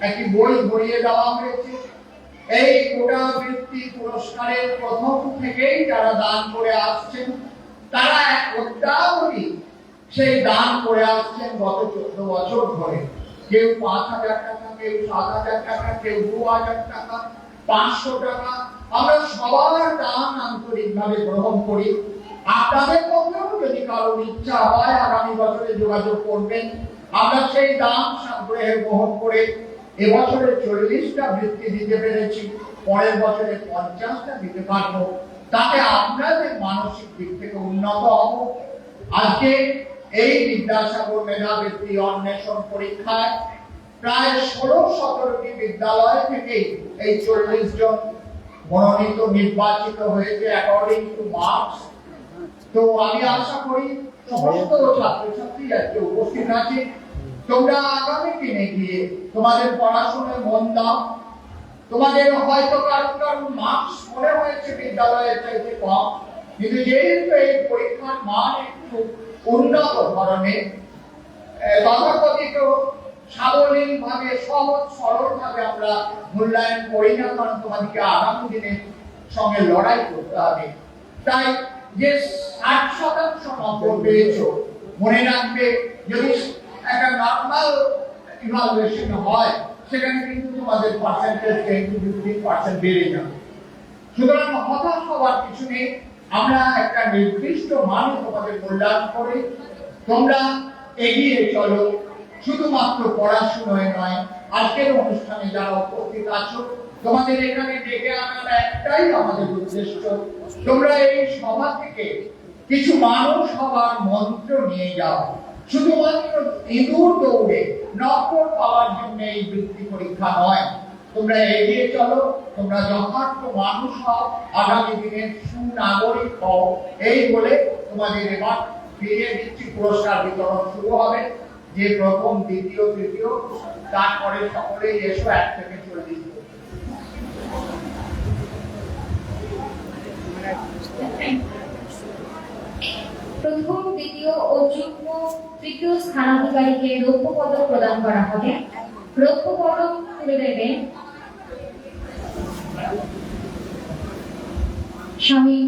একটি বই ধরিয়ে দেওয়া হয়েছে। এই গোটা বৃত্তি পুরস্কারের প্রথম থেকেই যারা দান করে আসছেন তারা এক অদ্যাবধি সেই দান করে আসছেন গত 14 বছর ধরে। কেউ 5,000 টাকা, কেউ 7,000 টাকা, কেউ 2,000 টাকা, 500 টাকা। আমরা সবার দান আন্তরিকভাবে গ্রহণ করি। আপনাদের মধ্যেও যদি কারোর ইচ্ছা হয় আগামী বছরে যোগাযোগ করবেন, আমরা সেই দান সংগ্রহের বহন করে এবছরে 40টা বৃত্তি দিতে পেরেছি, পরের বছরে 50টা দিতে পারবো। তাতে আমরা যে মানসিক দিক থেকে উন্নত হব। আজকে এই বিদ্যাসাগর মেধাবৃত্তি অন্বেষণ পরীক্ষায় প্রায় 16-17টি বিদ্যালয় থেকে এই 40 জন মনোনীত নির্বাচিত হয়েছে অ্যাকর্ডিং টু মার্কস। তো আমি আশা করি সমস্ত ছাত্রছাত্রী আজকে উপস্থিত আছে, তোমরা আগামী দিনে গিয়ে তোমাদের পড়াশোনায় মন দাও। তোমাদের হয়তো কারণ মার্কস মনে হয়েছে বিদ্যালয়ের চাইতে কম, কিন্তু যেহেতু এই পরীক্ষার মান একটু উন্নত ধরনের, তথাকথিত সাবলীল ভাবে সহজ সরল ভাবে আমরা মূল্যায়ন করি না, কারণ তোমাদেরকে আগামী দিনের সঙ্গে লড়াই করতে হবে। তাই যে 60% নম্বর পেয়েছো, মনে রাখবে যদি একটা নর্মাল ইভালুয়েশন হয় সেখানে কিন্তু তোমাদের পার্সেন্টেজ 10-15% বেড়ে যাবে। সুতরাং হতাশ হওয়ার কিছু নেই, আমরা একটা নির্দিষ্ট মান তোমাদের মূল্যায়ন করে তোমরা এগিয়ে চলো। শুধুমাত্র পড়াশোনায় নয়, আজকের অনুষ্ঠানে যারা উপস্থিত আছো তোমাদের এখানে ডেকে আনার একটাই আমাদের উদ্দেশ্য, তোমরা এই সভা থেকে কিছু মানুষ হবার মন্ত্র নিয়ে যাও। শুধুমাত্র ইঁদুর দৌড়ে নম্বর পাওয়ার জন্য এই বৃত্তি পরীক্ষা নয়, তোমরা এগিয়ে চলো, তোমরা যথার্থ মানুষ হও, আগামী দিনের সুনাগরিক হও। এই বলে তোমাদের এবার ফিরিয়ে দিচ্ছি, পুরস্কার বিতরণ শুরু হবে। যে প্রথম, দ্বিতীয়, তৃতীয়, তারপরে সকলেই এসো 1 থেকে 40। প্রথম, দ্বিতীয় ও যুগ্ম তৃতীয় স্থানাধিকারীকে রৌপ্য পদক প্রদান করা হবে। রৌপ্য পদক তুলে দেবেন স্বামী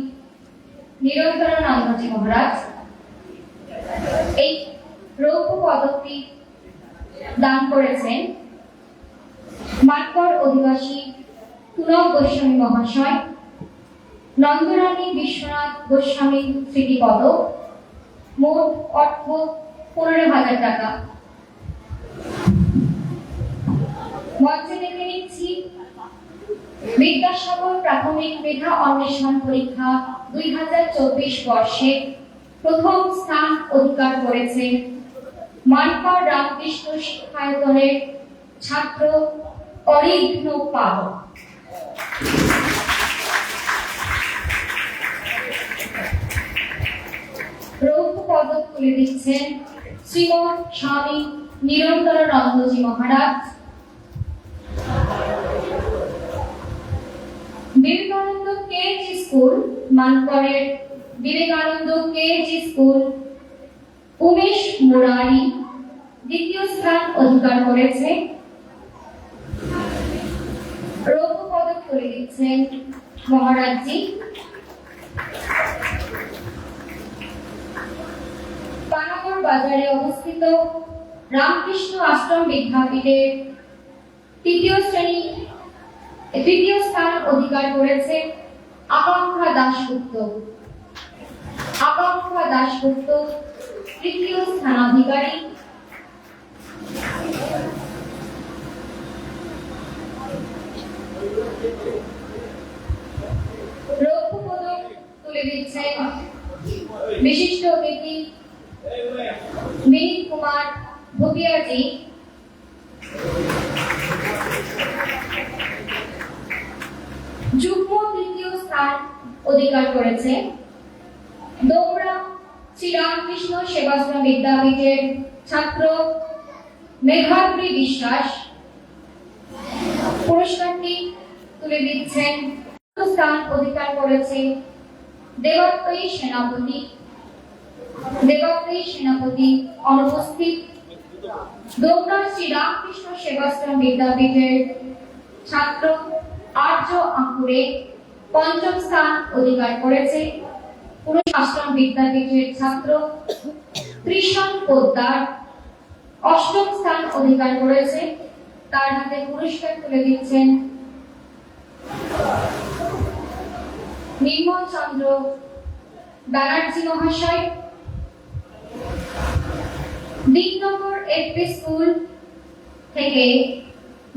নিরন্তরানন্দজি মহারাজ। এই রৌপ্য পদকটি দান করেছেন মানকর অধিবাসী পুনব গোস্বামী মহাশয়। নন্দরানী বিশ্বনাথ গোস্বামী স্মৃতি পদক, মোট অর্থ 15,000 টাকা। মঞ্চে দেখে নিচ্ছি বিদ্যাসাগর প্রাথমিক মেধা অন্বেষণ পরীক্ষা 2024 বর্ষে প্রথম স্থান অধিকার করেছে মানকর রামকৃষ্ণ শিক্ষায়তনের ছাত্র অরিঘ্ন পাল। রৌপ্য পদক তুলে দিচ্ছেন শ্রীমৎ স্বামী নিরন্তরানন্দজি মহারাজ। বিবেকানন্দ কেজি স্কুল, মানকরের বিবেকানন্দ কেজি স্কুল উমেশ মুরারি দ্বিতীয় স্থান অধিকার করেছে। রৌপ্য পদক তুলে দিচ্ছেন মহারাজজি। পানাগড় বাজারে অবস্থিত রামকৃষ্ণ আশ্রম বিদ্যাপীঠের তৃতীয় স্থান অধিকার করেছে আকাঙ্ক্ষা দাশগুপ্ত। আকাঙ্ক্ষা দাশগুপ্ত তৃতীয় স্থানাধিকারী। রৌপ্য পদক তুলে দিচ্ছেন বিশিষ্ট অতিথি মিহির কুমার ভুটিয়াজি। যুগ্ম তৃতীয় স্থান অধিকার করেছে দোমরা শ্রীরামকৃষ্ণ সেবাশ্রম বিদ্যাপীঠের ছাত্র মেঘাদ্রি বিশ্বাস। পুরস্কারটি তুলে দিচ্ছেন স্থান অধিকার করেছে দেবাত্রয়ী সেনাপতি। দেবাত্রয়ী সেনাপতি অনুপস্থিত। দোমরা শ্রীরামকৃষ্ণ সেবাশ্রম বিদ্যাপীঠের ছাত্র আর্য আঙ্কুরে পঞ্চম স্থান অধিকার করেছে। আশ্রম বিদ্যাপীঠের ছাত্র ত্রিশন পোদ্দার অষ্টম স্থান অধিকার করেছে। তার হাতে পুরস্কার তুলে দিচ্ছেন নির্মল চন্দ্র ব্যানার্জি মহাশয়। দিকনগর এফপি স্কুল থেকে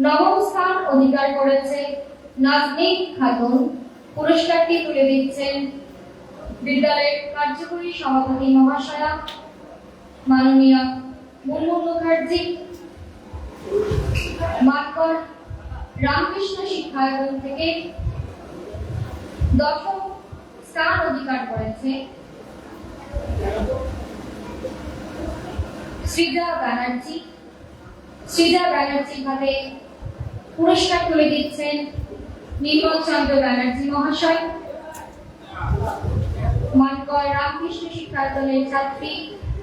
নবম স্থান অধিকার করেছে নাজনীন খাতুন। পুরস্কারটি তুলে দিচ্ছেন বিদ্যালয়ের কার্যকরী সভাপতি মহাশয়া মাননীয় মুনমুন মুখার্জি। মানকর রামকৃষ্ণ শিক্ষায়তন থেকে দশম স্থান অধিকার করেছে সৃজা ব্যানার্জি। সৃজা ব্যানার্জির হাতে পুরস্কার তুলে দিচ্ছেন নির্মল চন্দ্র ব্যানার্জি মহাশয়। মানকর রামকৃষ্ণ শিক্ষায়তনের ছাত্রী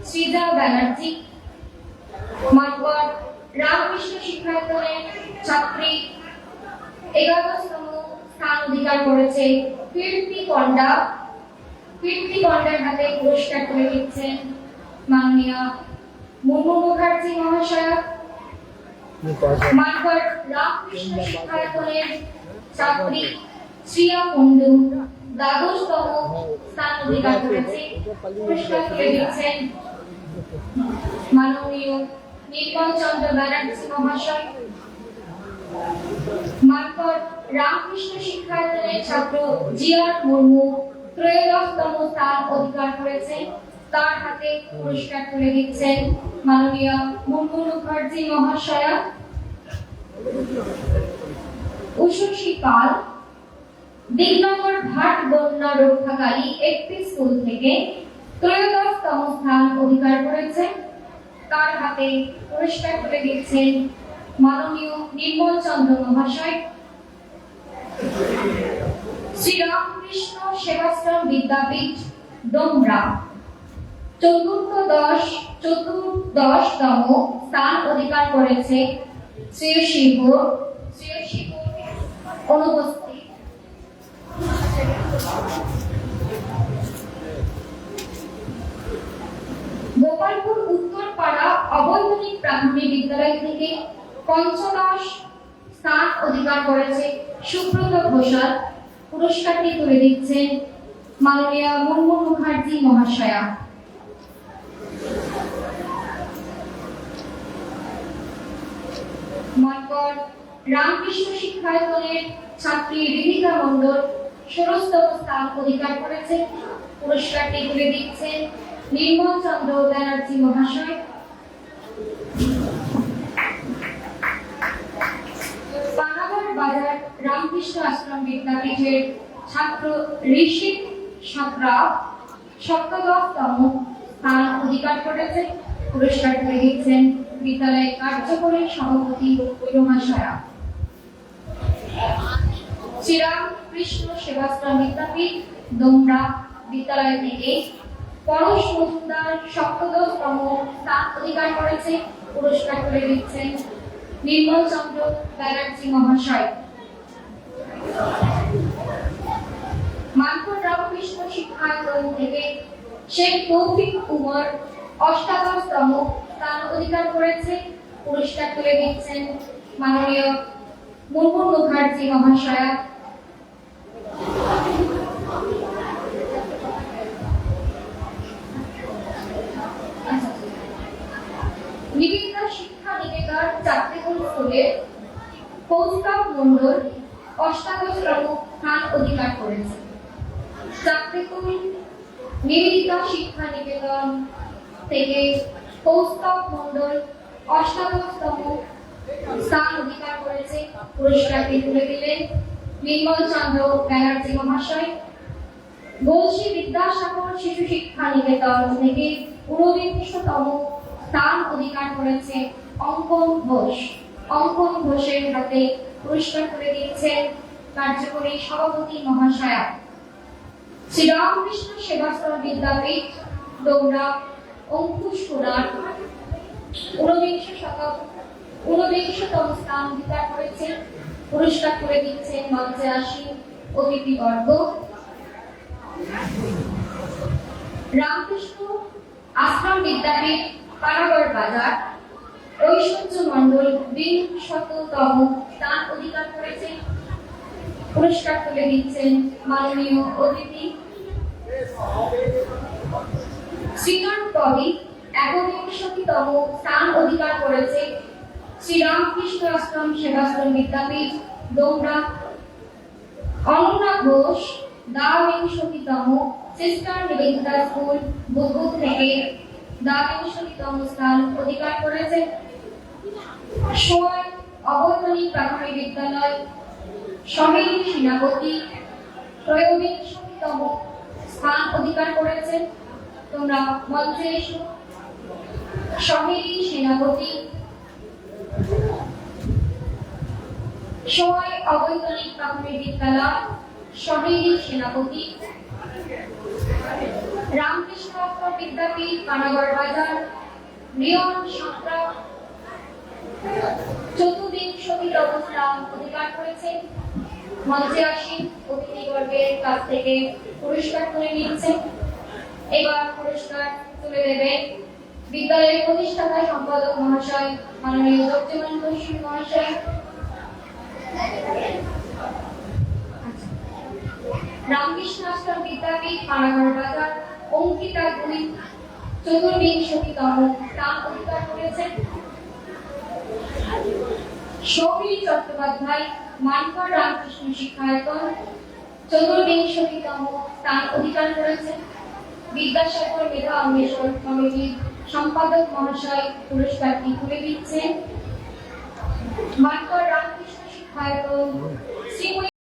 সৃজা ব্যানার্জি। মানকর রামকৃষ্ণ শিক্ষায়তনের ছাত্রী 11তম স্থান অধিকার করেছে কীর্তি পণ্ডা। কীর্তি পণ্ডার হাতে পুরস্কার তুলে দিচ্ছেন মাননীয় মুনমুন মুখার্জি মহাশয়া। মানকর রামকৃষ্ণ শিক্ষায়তনের ছাত্রী শ্রিয়া কুন্ডু 12তম স্থান অধিকার করেছে। পুরস্কার তুলে দিচ্ছেন মাননীয় নির্মল চন্দ্র ব্যানার্জি মহাশয়। মানকর রামকৃষ্ণ শিক্ষায়তনের ছাত্র জিয়ার মুর্মু 13তম স্থান অধিকার করেছে। তার হাতে পুরস্কার তুলে দিচ্ছেন মাননীয় মুনমুন মুখার্জি মহাশয়া। উষসী পাল দিকনগর ঘাট বন্যা রক্ষাকারী এফপি স্কুল থেকে 13তম স্থান অধিকার করেছে। তার হাতে পুরস্কার তুলে দিচ্ছেন মাননীয় নির্মল চন্দ্র মহাশয়। শ্রীরামকৃষ্ণ সেবাশ্রম বিদ্যাপীঠ ডোমরা 14তম স্থান অধিকার করেছে শ্রেয়সীভ অনুপস্থিত। গোপালপুর উত্তরপাড়া অবৈতনিক প্রাথমিক বিদ্যালয় থেকে পঞ্চদশ স্থান অধিকার করেছে সুব্রত ঘোষাল। পুরস্কারটি তুলে দিচ্ছেন মাননীয় মুনমুন মুখার্জি মহাশয়া। মানকর রামকৃষ্ণ শিক্ষায়তনের ছাত্রী রিধিকা মণ্ডল 16তম স্থান অধিকার করেছে। পুরস্কারটি তুলে দিচ্ছেন নির্মল চন্দ্র ব্যানার্জি মহাশয়। পানাগড় বাজার রামকৃষ্ণ আশ্রম বিদ্যাপীঠের ছাত্র ঋষিক সাঁতরা 17তম স্থান অধিকার করেছে। পুরস্কার তুলে দিচ্ছেন বিদ্যালয়ের কার্যকরী সভাপতি মহাশয়া। শ্রীরামকৃষ্ণ সেবাশ্রম বিদ্যাপীঠ ডোমরা বিদ্যালয় থেকে পরশ মজুমদার 17তম স্থান অধিকার করেছে। পুরস্কার তুলে দিচ্ছেন নির্মল চন্দ্র ব্যানার্জি মহাশয়। মানকর রামকৃষ্ণ শিক্ষায়তন থেকে শেখ তৌফিক উমর 88তম স্থান অধিকার করেছে। পুরস্কার তুলে দিচ্ছেন মাননীয় মুনমুন মুখার্জি মহাশয়া। নিবেদিতা শিক্ষা নিকেতন চাকরিকুল স্কুলের কৌস্তব মণ্ডল 88তম স্থান অধিকার করেছে। চাকরিকুল নিবেদিতা শিক্ষা নিকেতন থেকে কৌস্তব মণ্ডল 88তম স্থান অধিকার করেছে। পুরস্কারটি তুলে দিলেন নির্মল চন্দ্র ব্যানার্জি মহাশয়। গলসি বিদ্যাসাগর শিশু শিক্ষা নিকেতন থেকে 49তম স্থান অধিকার করেছে অঙ্কন ঘোষ। অঙ্কন ঘোষের হাতে পুরস্কার তুলে দিচ্ছেন কার্যকরী সভাপতি মহাশয়া। শ্রীরামকৃষ্ণ সেবাশ্রম বিদ্যাপীঠ ডোমরা অঙ্কুশ কুমার 49তম স্থান অধিকার করেছে। পুরস্কার তুলে দিচ্ছেন মঞ্চে আসীন অতিথিবর্গ। রামকৃষ্ণ আশ্রম বিদ্যাপীঠ পানাগড় বাজার ঐশ্বর্য মণ্ডল 20তম স্থান অধিকার করেছে। পুরস্কার তুলে দিচ্ছেন মাননীয় অতিথি। শ্রীকান্ত কবি একবিংশতিতম স্থান অধিকার করেছে শ্রীরামকৃষ্ণ আশ্রম সেবাশ্রম বিদ্যাপীঠ ডোমরা। অনন্যা ঘোষ দ্বাবিংশতিতম সিস্টার নিবেদিতা স্কুল বুদবুদ থেকে দ্বাবিংশতিতম স্থান অধিকার করেছে। সোয়াই অবৈতনিক প্রাথমিক বিদ্যালয় সহেলী সেনাপতি ত্রয়োবিংশতিতম স্থান অধিকার করেছে। তোমরা মঞ্চে এসো। সহেলী সেনাপতি সোয়াই অবৈতনিক প্রাথমিক বিদ্যালয় সহেলী সেনাপতি। রামকৃষ্ণ আশ্রম বিদ্যাপীঠ পানাগড় বাজার রিয়ন সাঁতরা চতুর্বিংশতিতম স্থান অধিকার করেছে। মঞ্চে আসীন অতিথিবর্গের কাছ থেকে পুরস্কার তুলে নিচ্ছে। এবার পুরস্কার তুলে দেবেন বিদ্যালয়ের প্রতিষ্ঠাতা সম্পাদক মহাশয় মাননীয় দপ্তমান গোস্বামী মহাশয়। রামকৃষ্ণ আশ্রম বিদ্যাপীঠ পানাগড় বাজার অঙ্কিতা গুই চতুর্বিংশতিতম স্থান অধিকার করেছেন। সৌমিলি চট্টোপাধ্যায় মানকড় রামকৃষ্ণ শিক্ষায়তন চতুর্বিংশতিতম স্থান অধিকার করেছেন। বিদ্যাসাগর মেধা অন্বেষণ কমিটির সম্পাদক মহাশয় পুরস্কারটি তুলে দিচ্ছেন। মানকড় রামকৃষ্ণ শিক্ষায়তন শ্রীময়ী